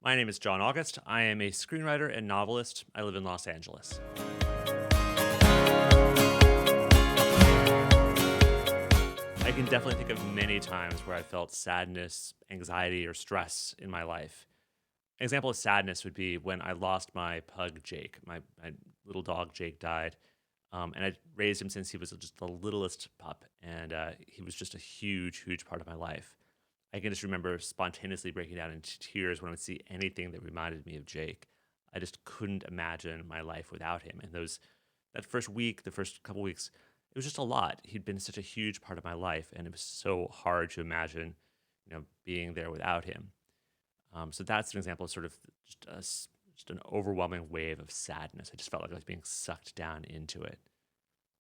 My name is John August. I am a screenwriter and novelist. I live in Los Angeles. I can definitely think of many times where I felt sadness, anxiety, or stress in my life. An example of sadness would be when I lost my pug, Jake. My little dog, Jake, died. And I raised him since he was just the littlest pup. And he was just a huge, huge part of my life. I can just remember spontaneously breaking down into tears when I would see anything that reminded me of Jake. I just couldn't imagine my life without him. And that first week, the first couple weeks, it was just a lot. He'd been such a huge part of my life, and it was so hard to imagine, being there without him. So that's an example of sort of just an overwhelming wave of sadness. I just felt like I was being sucked down into it.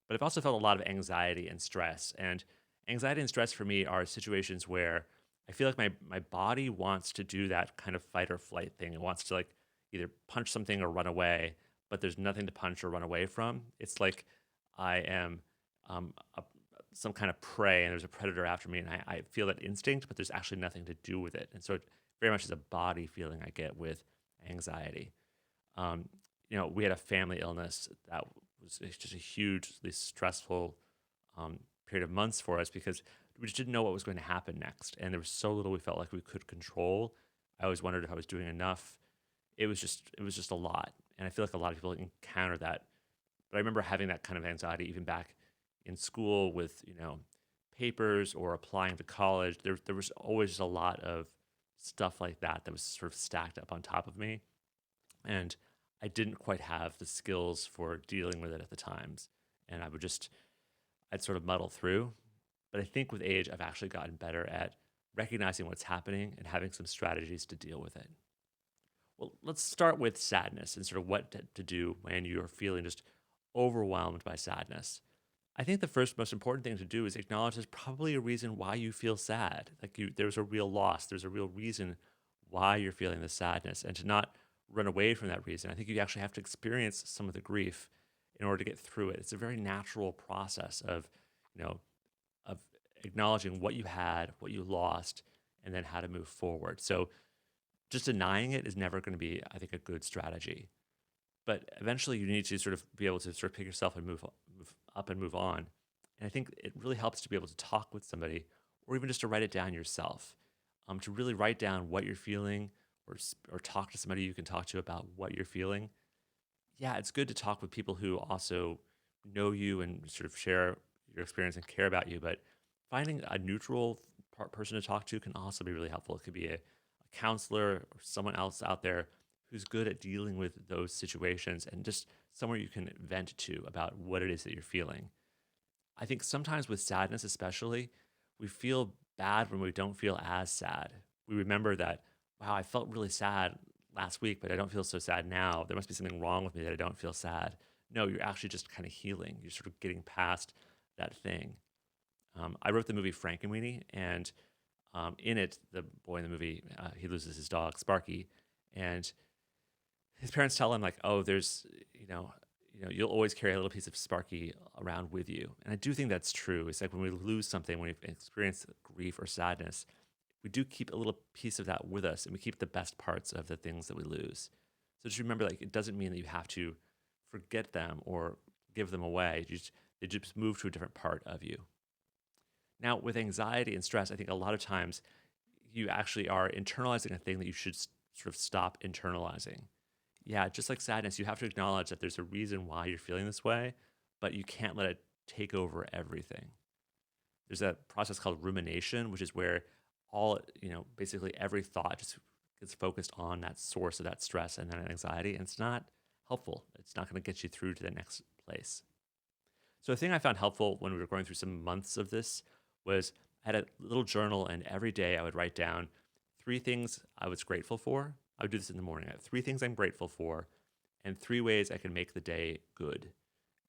But I've also felt a lot of anxiety and stress. And anxiety and stress for me are situations where I feel like my body wants to do that kind of fight or flight thing. It wants to like either punch something or run away, but there's nothing to punch or run away from. It's like I am a, some kind of prey and there's a predator after me, and I feel that instinct, but there's actually nothing to do with it. And so it very much is a body feeling I get with anxiety. Um, we had a family illness that was just a hugely stressful period of months for us because we just didn't know what was going to happen next, and there was so little we felt like we could control. I always wondered if I was doing enough. It was just a lot, and I feel like a lot of people encounter that. But I remember having that kind of anxiety even back in school with papers or applying to college. There was always just a lot of stuff like that that was sort of stacked up on top of me, and I didn't quite have the skills for dealing with it at the times. And I'd sort of muddle through. But I think with age, I've actually gotten better at recognizing what's happening and having some strategies to deal with it. Well, let's start with sadness and sort of what to do when you're feeling just overwhelmed by sadness. I think the first most important thing to do is acknowledge there's probably a reason why you feel sad. There's a real loss, there's a real reason why you're feeling the sadness, and to not run away from that reason. I think you actually have to experience some of the grief in order to get through it. It's a very natural process you know, of acknowledging what you had, what you lost, and then how to move forward. So just denying it is never going to be, I think, a good strategy. But eventually, you need to sort of be able to sort of pick yourself and move up and move on. And I think it really helps to be able to talk with somebody, or even just to write it down yourself. To really write down what you're feeling, or talk to somebody you can talk to about what you're feeling. Yeah, it's good to talk with people who also know you and sort of share your experience and care about you. But finding a neutral person to talk to can also be really helpful. It could be a counselor or someone else out there who's good at dealing with those situations, and just somewhere you can vent to about what it is that you're feeling. I think sometimes with sadness, especially, we feel bad when we don't feel as sad. We remember that, wow, I felt really sad last week, but I don't feel so sad now. There must be something wrong with me that I don't feel sad. No, you're actually just kind of healing. You're sort of getting past that thing. I wrote the movie Frankenweenie, and in it, the boy in the movie, he loses his dog, Sparky, and his parents tell him like, "Oh, you'll always carry a little piece of Sparky around with you." And I do think that's true. It's like when we lose something, when we experience grief or sadness, we do keep a little piece of that with us, and we keep the best parts of the things that we lose. So just remember, like, it doesn't mean that you have to forget them or give them away. They just move to a different part of you. Now, with anxiety and stress, I think a lot of times you actually are internalizing a thing that you should sort of stop internalizing. Yeah, just like sadness, you have to acknowledge that there's a reason why you're feeling this way, but you can't let it take over everything. There's a process called rumination, which is where basically every thought just gets focused on that source of that stress and that anxiety, and it's not helpful. It's not going to get you through to the next place. So, a thing I found helpful when we were going through some months of this was I had a little journal, and every day I would write down three things I was grateful for. I would do this in the morning. I have three things I'm grateful for, and three ways I can make the day good.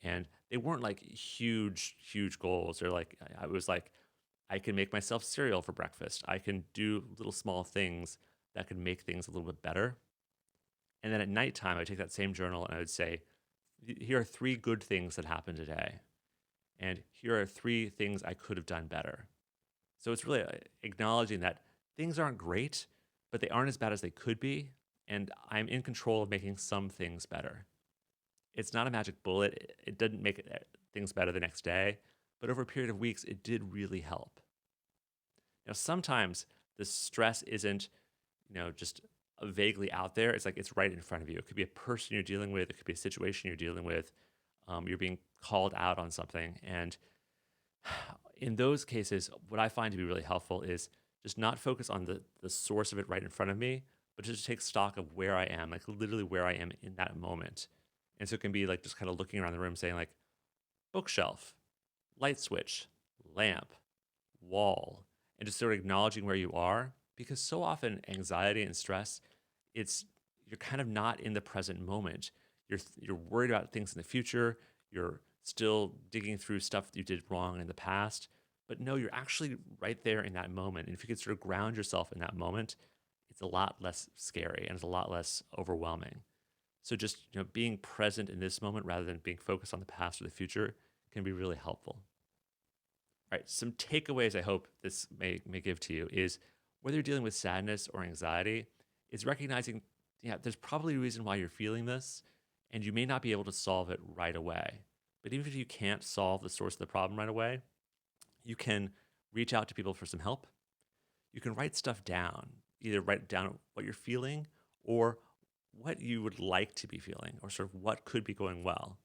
And they weren't like huge, huge goals. They're like, I was like, I can make myself cereal for breakfast. I can do little small things that can make things a little bit better. And then at nighttime, I would take that same journal and I would say, here are three good things that happened today. And here are three things I could have done better. So it's really acknowledging that things aren't great, but they aren't as bad as they could be. and I'm in control of making some things better. It's not a magic bullet. It didn't make things better the next day, but over a period of weeks, it did really help. Now, sometimes the stress isn't, just vaguely out there. It's like it's right in front of you. It could be a person you're dealing with. It could be a situation you're dealing with. You're being called out on something. And in those cases, what I find to be really helpful is just not focus on the source of it right in front of me, but just take stock of where I am, like literally where I am in that moment. And so it can be like just kind of looking around the room saying like bookshelf, light switch, lamp, wall, and just sort of acknowledging where you are, because so often anxiety and stress, it's you're kind of not in the present moment. You're worried about things in the future. You're still digging through stuff that you did wrong in the past. But no, you're actually right there in that moment. And if you could sort of ground yourself in that moment, it's a lot less scary and it's a lot less overwhelming. So just being present in this moment rather than being focused on the past or the future can be really helpful. All right, some takeaways I hope this may give to you is whether you're dealing with sadness or anxiety, is recognizing, yeah, there's probably a reason why you're feeling this, and you may not be able to solve it right away. But even if you can't solve the source of the problem right away, you can reach out to people for some help. You can write stuff down, either write down what you're feeling or what you would like to be feeling, or sort of what could be going well.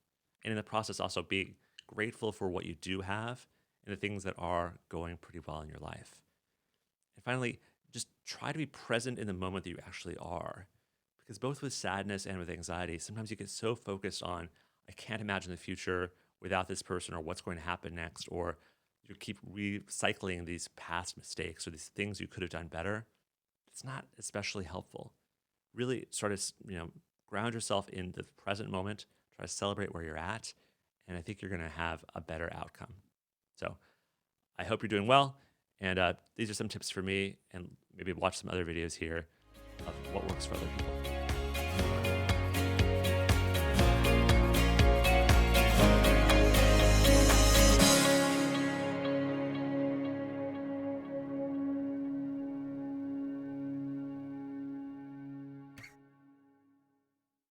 And in the process, also be grateful for what you do have and the things that are going pretty well in your life. And finally, just try to be present in the moment that you actually are. Because both with sadness and with anxiety, sometimes you get so focused on, I can't imagine the future without this person or what's going to happen next, or you keep recycling these past mistakes or these things you could have done better. It's not especially helpful. Really sort of, ground yourself in the present moment, try to celebrate where you're at, and I think you're going to have a better outcome. So I hope you're doing well. And these are some tips for me, and maybe watch some other videos here of what works for other people.